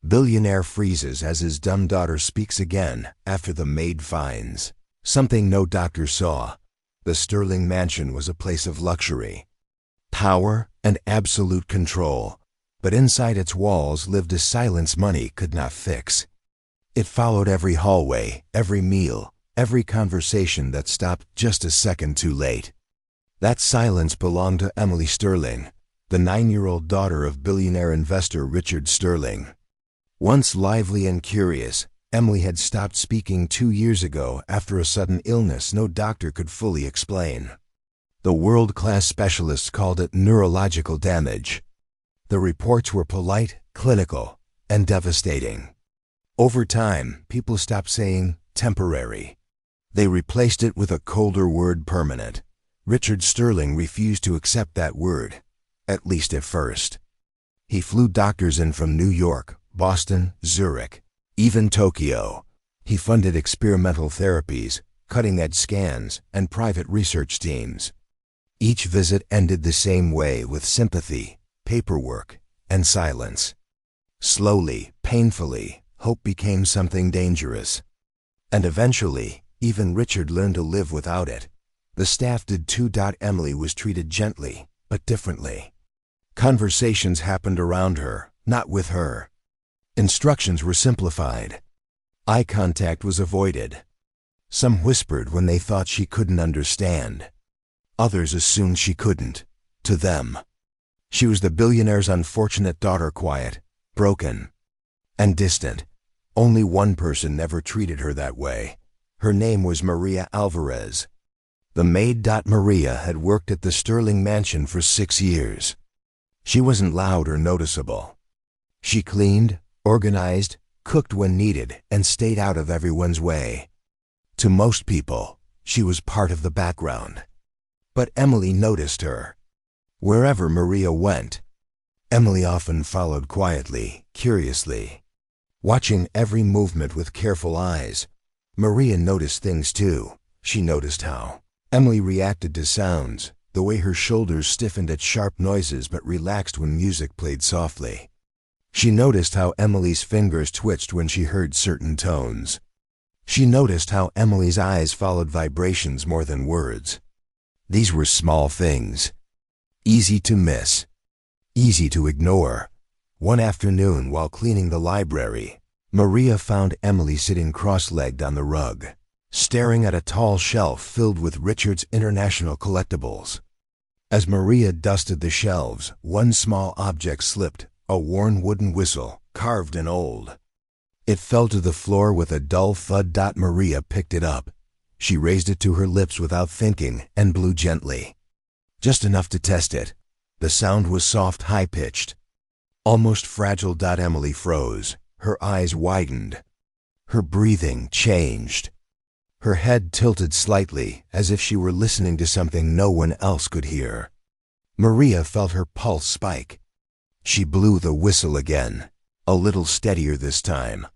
Billionaire freezes as his dumb daughter speaks again after the maid finds something no doctor saw. The Sterling mansion was a place of luxury, power, and absolute control, but inside its walls lived a silence money could not fix. It followed every hallway, every meal, every conversation that stopped just a second too late. That silence belonged to Emily Sterling, the 9-year-old daughter of billionaire investor Richard Sterling. Once lively and curious, Emily had stopped speaking 2 years ago after a sudden illness no doctor could fully explain. The world-class specialists called it neurological damage. The reports were polite, clinical, and devastating. Over time, people stopped saying temporary. They replaced it with a colder word, permanent. Richard Sterling refused to accept that word, at least at first. He flew doctors in from New York, Boston, Zurich, even Tokyo. He funded experimental therapies, cutting-edge scans, and private research teams. Each visit ended the same way, with sympathy, paperwork, and silence. Slowly, painfully, hope became something dangerous. And eventually, even Richard learned to live without it. The staff did too. Emily was treated gently, but differently. Conversations happened around her, not with her. Instructions were simplified. Eye contact was avoided. Some whispered when they thought she couldn't understand. Others assumed she couldn't. To them, she was the billionaire's unfortunate daughter, quiet, broken, and distant. Only one person never treated her that way. Her name was Maria Alvarez. The maid. Maria had worked at the Sterling mansion for 6 years. She wasn't loud or noticeable. She cleaned, organized, cooked when needed, and stayed out of everyone's way. To most people, she was part of the background. But Emily noticed her. Wherever Maria went, Emily often followed quietly, curiously. Watching every movement with careful eyes, Maria noticed things too. She noticed how Emily reacted to sounds, the way her shoulders stiffened at sharp noises but relaxed when music played softly. She noticed how Emily's fingers twitched when she heard certain tones. She noticed how Emily's eyes followed vibrations more than words. These were small things, easy to miss, easy to ignore. One afternoon, while cleaning the library, Maria found Emily sitting cross-legged on the rug, staring at a tall shelf filled with Richard's international collectibles. As Maria dusted the shelves, one small object slipped, a worn wooden whistle, carved and old. It fell to the floor with a dull thud. Maria picked it up. She raised it to her lips without thinking and blew gently. Just enough to test it. The sound was soft, high-pitched, almost fragile. Emily froze. Her eyes widened. Her breathing changed. Her head tilted slightly, as if she were listening to something no one else could hear. Maria felt her pulse spike. She blew the whistle again, a little steadier this time.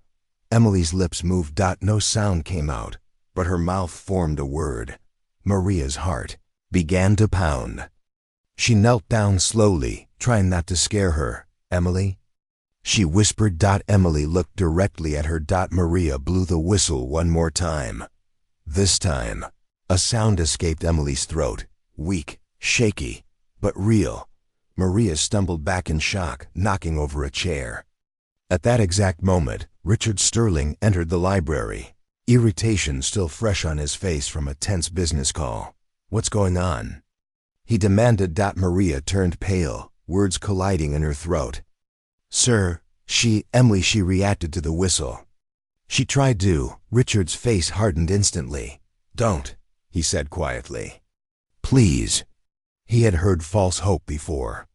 Emily's lips moved. No sound came out, but her mouth formed a word. Maria's heart began to pound. She knelt down slowly, trying not to scare her. "Emily?" she whispered. Emily looked directly at her. Maria blew the whistle one more time. This time, a sound escaped Emily's throat, weak, shaky, but real. Maria stumbled back in shock, knocking over a chair. At that exact moment, Richard Sterling entered the library, irritation still fresh on his face from a tense business call. "What's going on?" he demanded. Maria turned pale, words colliding in her throat. "Sir, Emily," she reacted to the whistle. She tried to. Richard's face hardened instantly. "Don't," he said quietly. "Please." He had heard false hope before.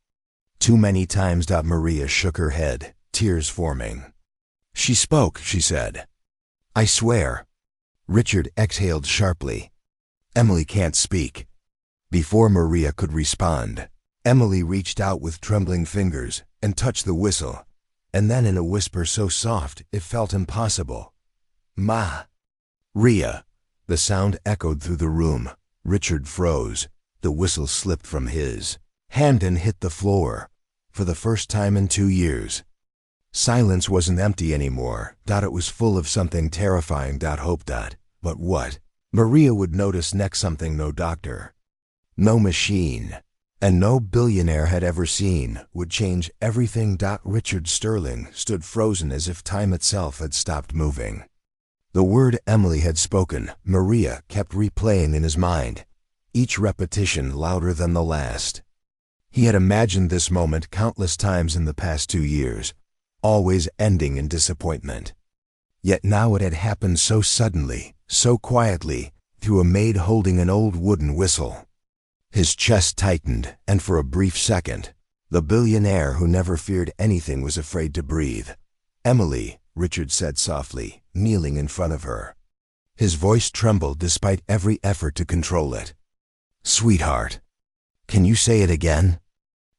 Too many times. Maria shook her head, tears forming. "She spoke," she said. "I swear." Richard exhaled sharply. "Emily can't speak." Before Maria could respond, Emily reached out with trembling fingers and touched the whistle, and then in a whisper so soft it felt impossible, "Ma-Ria." The sound echoed through the room. Richard froze. The whistle slipped from his hand and hit the floor. For the first time in 2 years, Silence wasn't empty anymore. It was full of something terrifying. Hope. But what? Maria would notice next. Something no doctor, no machine, and no billionaire had ever seen would change everything. Richard Sterling stood frozen as if time itself had stopped moving. The word Emily had spoken, Maria kept replaying in his mind, each repetition louder than the last. He had imagined this moment countless times in the past 2 years, always ending in disappointment. Yet now it had happened so suddenly, so quietly, through a maid holding an old wooden whistle. His chest tightened, and for a brief second, the billionaire who never feared anything was afraid to breathe. "Emily," Richard said softly, kneeling in front of her. His voice trembled despite every effort to control it. "Sweetheart, can you say it again?"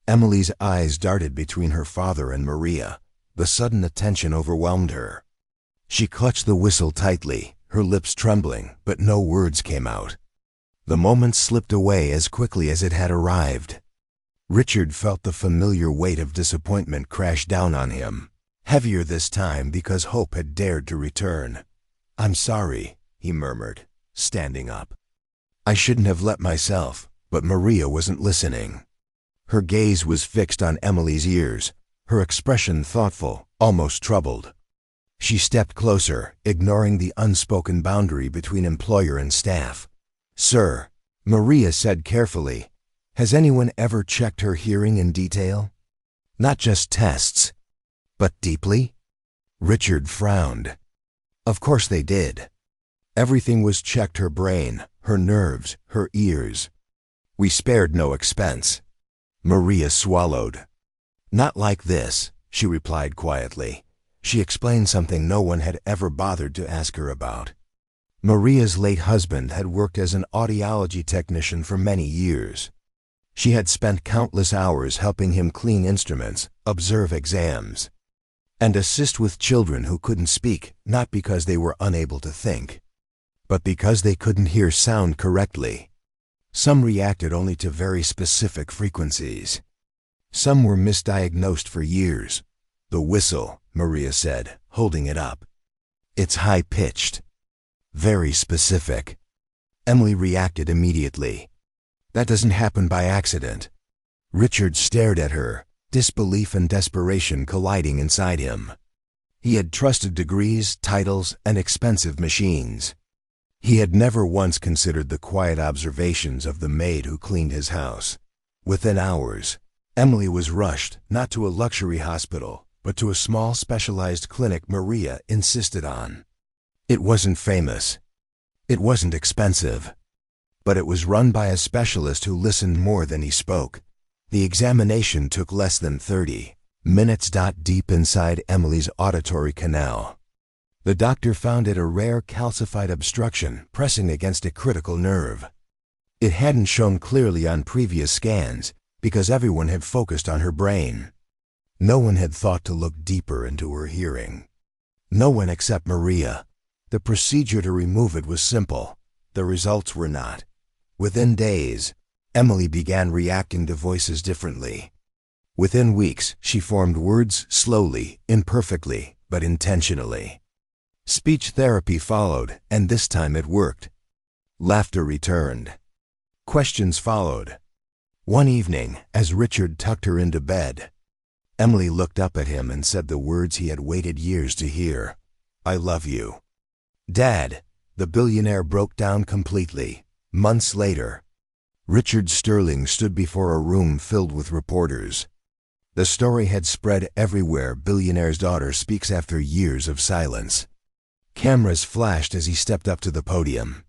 Emily's eyes darted between her father and Maria. The sudden attention overwhelmed her. She clutched the whistle tightly, her lips trembling, but no words came out. The moment slipped away as quickly as it had arrived. Richard felt the familiar weight of disappointment crash down on him, heavier this time because hope had dared to return. "I'm sorry," he murmured, standing up. "I shouldn't have let myself," but Maria wasn't listening. Her gaze was fixed on Emily's ears, her expression thoughtful, almost troubled. She stepped closer, ignoring the unspoken boundary between employer and staff. "Sir," Maria said carefully, "has anyone ever checked her hearing in detail? Not just tests, but deeply?" Richard frowned. Of course they did. Everything was checked: her brain, her nerves, her ears. "We spared no expense." Maria swallowed. "Not like this," she replied quietly. She explained something no one had ever bothered to ask her about. Maria's late husband had worked as an audiology technician for many years. She had spent countless hours helping him clean instruments, observe exams, and assist with children who couldn't speak, not because they were unable to think, but because they couldn't hear sound correctly. Some reacted only to very specific frequencies. Some were misdiagnosed for years. "The whistle," Maria said, holding it up. "It's high-pitched. Very specific." Emily reacted immediately. "That doesn't happen by accident." Richard stared at her, disbelief and desperation colliding inside him. He had trusted degrees, titles, and expensive machines. He had never once considered the quiet observations of the maid who cleaned his house. Within hours, Emily was rushed, not to a luxury hospital, but to a small specialized clinic Maria insisted on. It wasn't famous. It wasn't expensive. But it was run by a specialist who listened more than he spoke. The examination took less than 30 minutes. Deep inside Emily's auditory canal, the doctor found it a rare calcified obstruction pressing against a critical nerve. It hadn't shown clearly on previous scans because everyone had focused on her brain. No one had thought to look deeper into her hearing. No one except Maria. The procedure to remove it was simple. The results were not. Within days, Emily began reacting to voices differently. Within weeks, she formed words slowly, imperfectly, but intentionally. Speech therapy followed, and this time it worked. Laughter returned. Questions followed. One evening, as Richard tucked her into bed, Emily looked up at him and said the words he had waited years to hear. "I love you." "Dad," the billionaire broke down completely. Months later, Richard Sterling stood before a room filled with reporters. The story had spread everywhere. "Billionaire's daughter speaks after years of silence." Cameras flashed as he stepped up to the podium.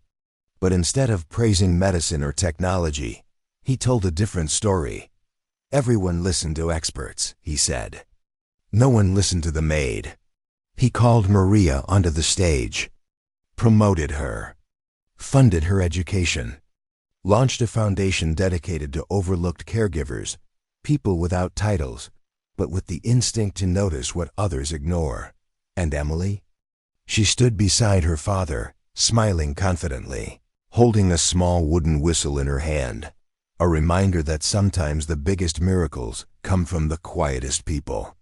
But instead of praising medicine or technology, he told a different story. "Everyone listened to experts," he said. "No one listened to the maid." He called Maria onto the stage, promoted her, funded her education, launched a foundation dedicated to overlooked caregivers, people without titles, but with the instinct to notice what others ignore. And Emily? She stood beside her father, smiling confidently, holding a small wooden whistle in her hand, a reminder that sometimes the biggest miracles come from the quietest people.